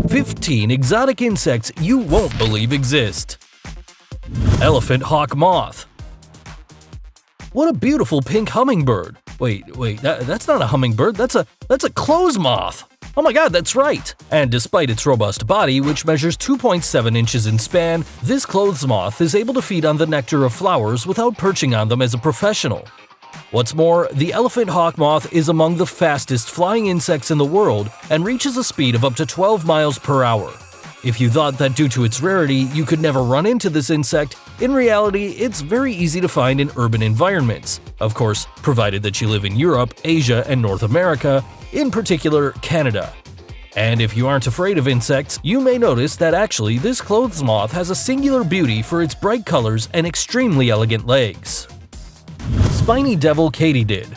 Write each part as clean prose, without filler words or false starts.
15 exotic insects you won't believe exist. Elephant hawk moth. What a beautiful pink hummingbird. Wait, that's not a hummingbird, that's a clothes moth. Oh my god, that's right! And despite its robust body, which measures 2.7 inches in span, this clothes moth is able to feed on the nectar of flowers without perching on them as a professional. What's more, the elephant hawk moth is among the fastest flying insects in the world and reaches a speed of up to 12 miles per hour. If you thought that due to its rarity you could never run into this insect, in reality it's very easy to find in urban environments. Of course, provided that you live in Europe, Asia, and North America, in particular Canada. And if you aren't afraid of insects, you may notice that actually this clothes moth has a singular beauty for its bright colors and extremely elegant legs. Spiny devil katydid.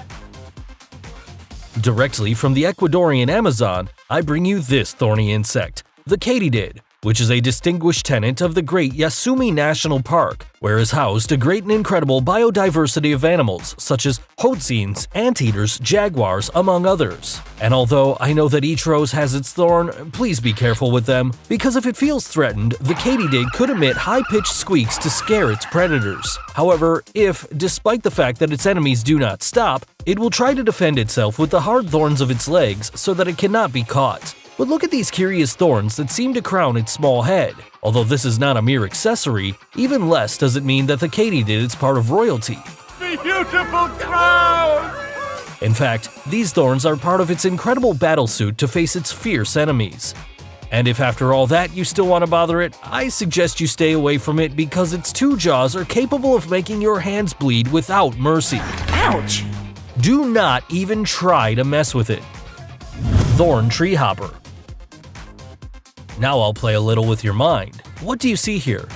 Directly from the Ecuadorian Amazon, I bring you this thorny insect, the katydid, which is a distinguished tenant of the Great Yasumi National Park, where is housed a great and incredible biodiversity of animals such as hoatzines, anteaters, jaguars, among others. And although I know that each rose has its thorn, please be careful with them, because if it feels threatened, the katydid could emit high-pitched squeaks to scare its predators. However, if, despite the fact that its enemies do not stop, it will try to defend itself with the hard thorns of its legs so that it cannot be caught. But look at these curious thorns that seem to crown its small head. Although this is not a mere accessory, even less does it mean that the katydid is part of royalty. Beautiful crown! In fact, these thorns are part of its incredible battlesuit to face its fierce enemies. And if after all that you still want to bother it, I suggest you stay away from it because its two jaws are capable of making your hands bleed without mercy. Ouch! Do not even try to mess with it. Thorn tree hopper. Now I'll play a little with your mind. What do you see here?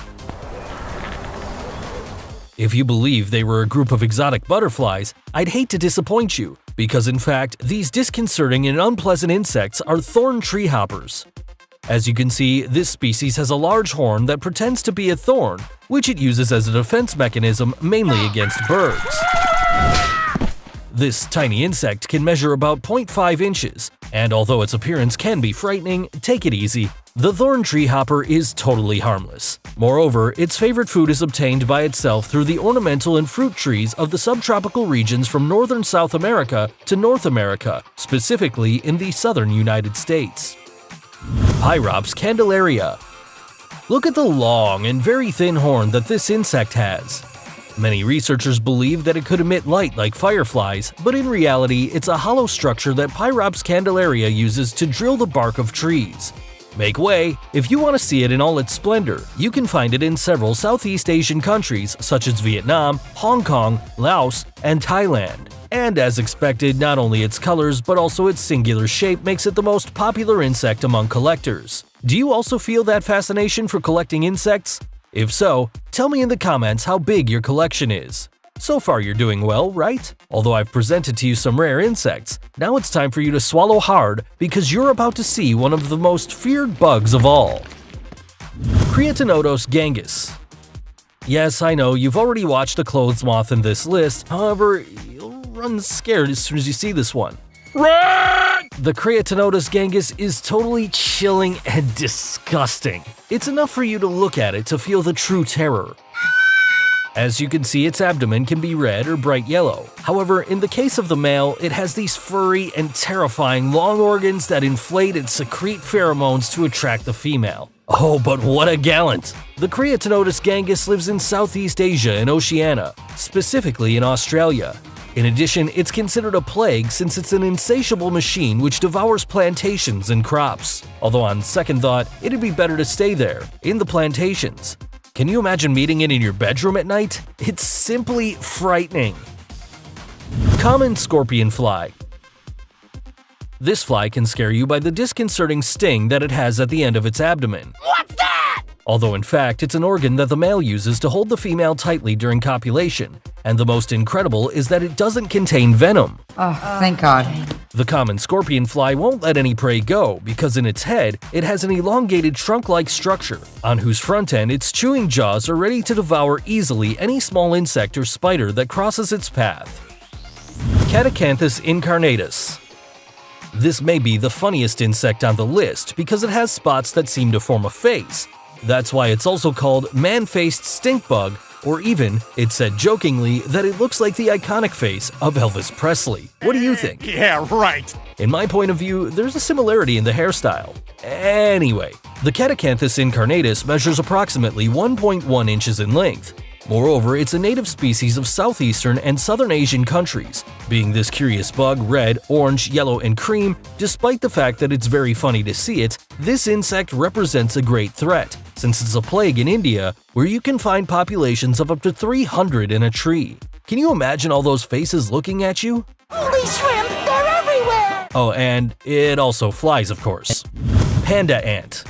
If you believe they were a group of exotic butterflies, I'd hate to disappoint you, because in fact, these disconcerting and unpleasant insects are thorn tree hoppers. As you can see, this species has a large horn that pretends to be a thorn, which it uses as a defense mechanism mainly against birds. This tiny insect can measure about 0.5 inches, and although its appearance can be frightening, take it easy. The thorn tree hopper is totally harmless. Moreover, its favorite food is obtained by itself through the ornamental and fruit trees of the subtropical regions from northern South America to North America, specifically in the southern United States. Pyrops candelaria. Look at the long and very thin horn that this insect has. Many researchers believe that it could emit light like fireflies, but in reality it's a hollow structure that Pyrops candelaria uses to drill the bark of trees. Make way! If you want to see it in all its splendor, you can find it in several Southeast Asian countries such as Vietnam, Hong Kong, Laos, and Thailand. And as expected, not only its colors but also its singular shape makes it the most popular insect among collectors. Do you also feel that fascination for collecting insects? If so, tell me in the comments how big your collection is. So far you're doing well, right? Although I've presented to you some rare insects, now it's time for you to swallow hard because you're about to see one of the most feared bugs of all. Creatonotus gangus. Yes, I know, you've already watched a clothes moth in this list, however, you'll run scared as soon as you see this one. Run! The Creatonotus gangus is totally chilling and disgusting. It's enough for you to look at it to feel the true terror. As you can see, its abdomen can be red or bright yellow. However, in the case of the male, it has these furry and terrifying long organs that inflate and secrete pheromones to attract the female. Oh, but what a gallant! The Creatonotus gangus lives in Southeast Asia and Oceania, specifically in Australia. In addition, it's considered a plague since it's an insatiable machine which devours plantations and crops. Although on second thought, it'd be better to stay there, in the plantations. Can you imagine meeting it in your bedroom at night? It's simply frightening. Common scorpion fly. This fly can scare you by the disconcerting sting that it has at the end of its abdomen. What's that? Although in fact, it's an organ that the male uses to hold the female tightly during copulation, and the most incredible is that it doesn't contain venom. Oh, thank God. The common scorpion fly won't let any prey go because in its head, it has an elongated trunk-like structure, on whose front end its chewing jaws are ready to devour easily any small insect or spider that crosses its path. Catacanthus incarnatus. This may be the funniest insect on the list because it has spots that seem to form a face. That's why it's also called man-faced stink bug, or even, it's said jokingly, that it looks like the iconic face of Elvis Presley. What do you think? Yeah, right. In my point of view, there's a similarity in the hairstyle. Anyway, the Catacanthus incarnatus measures approximately 1.1 inches in length. Moreover, it's a native species of southeastern and southern Asian countries. Being this curious bug red, orange, yellow, and cream, despite the fact that it's very funny to see it, this insect represents a great threat, since it's a plague in India where you can find populations of up to 300 in a tree. Can you imagine all those faces looking at you? Holy shrimp, they're everywhere! Oh, and it also flies, of course. Panda ant.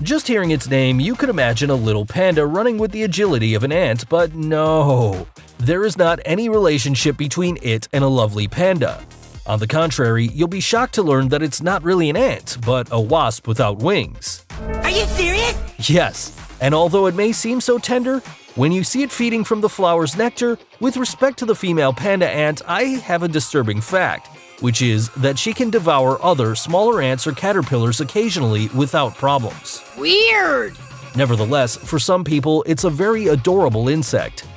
Just hearing its name, you could imagine a little panda running with the agility of an ant, but no. There is not any relationship between it and a lovely panda. On the contrary, you'll be shocked to learn that it's not really an ant, but a wasp without wings. Are you serious? Yes, and although it may seem so tender, when you see it feeding from the flower's nectar, with respect to the female panda ant, I have a disturbing fact, which is that she can devour other, smaller ants or caterpillars occasionally without problems. Weird! Nevertheless, for some people, it's a very adorable insect.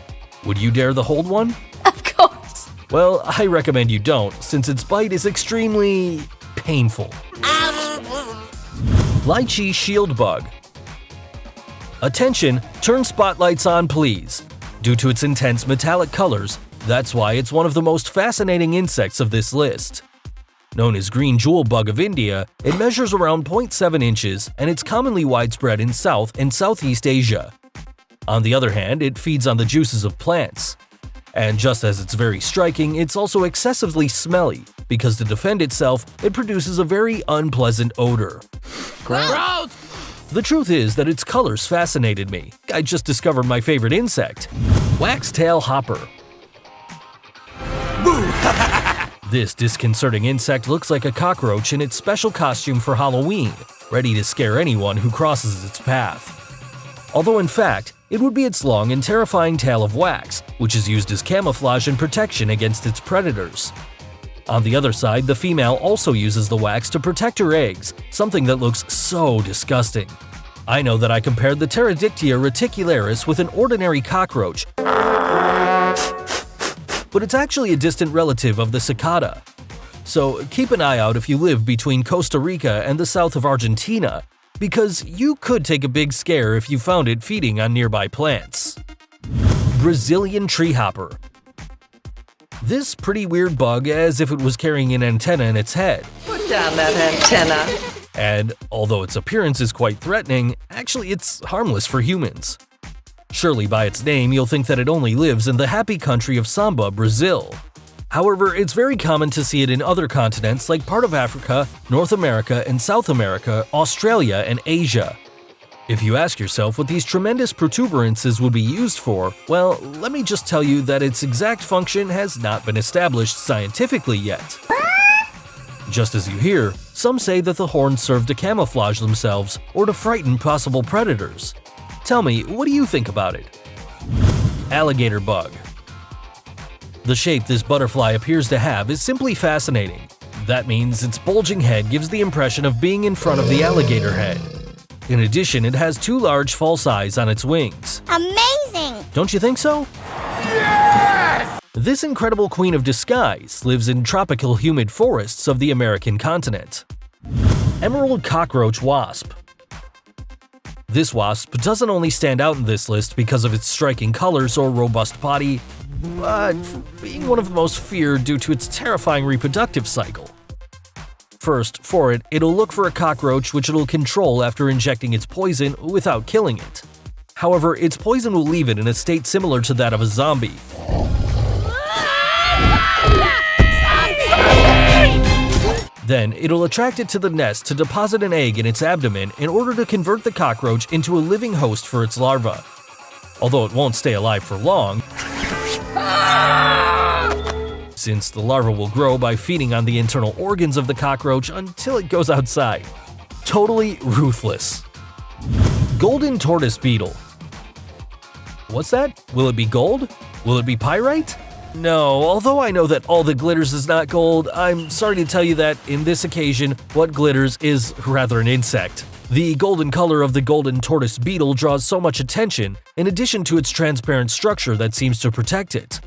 Would you dare to hold one? Of course! Well, I recommend you don't, since its bite is extremely painful. Lychee shield bug. Attention, turn spotlights on please. Due to its intense metallic colors, that's why it's one of the most fascinating insects of this list. Known as green jewel bug of India, it measures around 0.7 inches and it's commonly widespread in South and Southeast Asia. On the other hand, it feeds on the juices of plants. And just as it's very striking, it's also excessively smelly, because to defend itself, it produces a very unpleasant odor. Gross! The truth is that its colors fascinated me. I just discovered my favorite insect. Waxtail hopper. This disconcerting insect looks like a cockroach in its special costume for Halloween, ready to scare anyone who crosses its path. Although in fact, it would be its long and terrifying tail of wax, which is used as camouflage and protection against its predators. On the other side, the female also uses the wax to protect her eggs, something that looks so disgusting. I know that I compared the Pterodictia reticularis with an ordinary cockroach, but it's actually a distant relative of the cicada. So keep an eye out if you live between Costa Rica and the south of Argentina, because you could take a big scare if you found it feeding on nearby plants. Brazilian treehopper. This pretty weird bug as if it was carrying an antenna in its head. Put down that antenna. And although its appearance is quite threatening, actually it's harmless for humans. Surely by its name you'll think that it only lives in the happy country of Samba, Brazil. However, it's very common to see it in other continents like part of Africa, North America and South America, Australia and Asia. If you ask yourself what these tremendous protuberances would be used for, well, let me just tell you that its exact function has not been established scientifically yet. Just as you hear, some say that the horns serve to camouflage themselves or to frighten possible predators. Tell me, what do you think about it? Alligator bug. The shape this butterfly appears to have is simply fascinating. That means its bulging head gives the impression of being in front of the alligator head. In addition, it has two large false eyes on its wings. Amazing! Don't you think so? Yes! This incredible queen of disguise lives in tropical humid forests of the American continent. Emerald cockroach wasp. This wasp doesn't only stand out in this list because of its striking colors or robust body, but being one of the most feared due to its terrifying reproductive cycle. First, for it, it'll look for a cockroach which it'll control after injecting its poison without killing it. However, its poison will leave it in a state similar to that of a zombie. Then, it'll attract it to the nest to deposit an egg in its abdomen in order to convert the cockroach into a living host for its larva. Although it won't stay alive for long, since the larva will grow by feeding on the internal organs of the cockroach until it goes outside. Totally ruthless. Golden tortoise beetle. What's that? Will it be gold? Will it be pyrite? No, although I know that all that glitters is not gold, I'm sorry to tell you that, in this occasion, what glitters is rather an insect. The golden color of the golden tortoise beetle draws so much attention, in addition to its transparent structure that seems to protect it.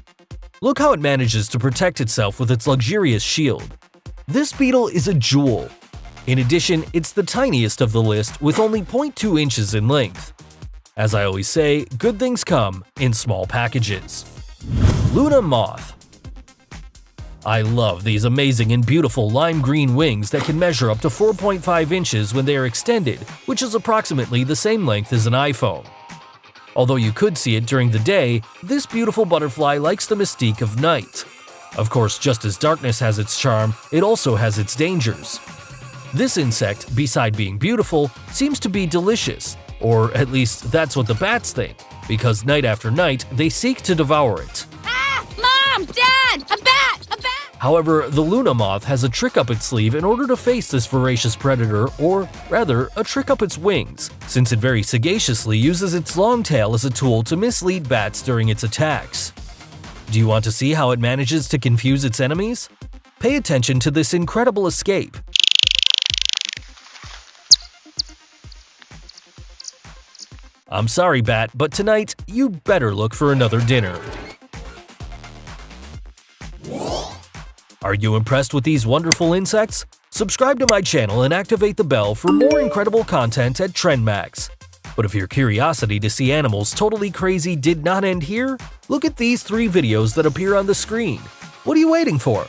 Look how it manages to protect itself with its luxurious shield. This beetle is a jewel. In addition, it's the tiniest of the list with only 0.2 inches in length. As I always say, good things come in small packages. Luna Moth. I love these amazing and beautiful lime green wings that can measure up to 4.5 inches when they are extended, which is approximately the same length as an iPhone. Although you could see it during the day, this beautiful butterfly likes the mystique of night. Of course, just as darkness has its charm, it also has its dangers. This insect, beside being beautiful, seems to be delicious, or at least that's what the bats think, because night after night they seek to devour it. Ah! Mom! Dad! A bat! A bat! However, the Luna Moth has a trick up its sleeve in order to face this voracious predator, or rather, a trick up its wings, since it very sagaciously uses its long tail as a tool to mislead bats during its attacks. Do you want to see how it manages to confuse its enemies? Pay attention to this incredible escape. I'm sorry, Bat, but tonight, you better look for another dinner. Are you impressed with these wonderful insects? Subscribe to my channel and activate the bell for more incredible content at TrendMax. But if your curiosity to see animals totally crazy did not end here, look at these 3 videos that appear on the screen. What are you waiting for?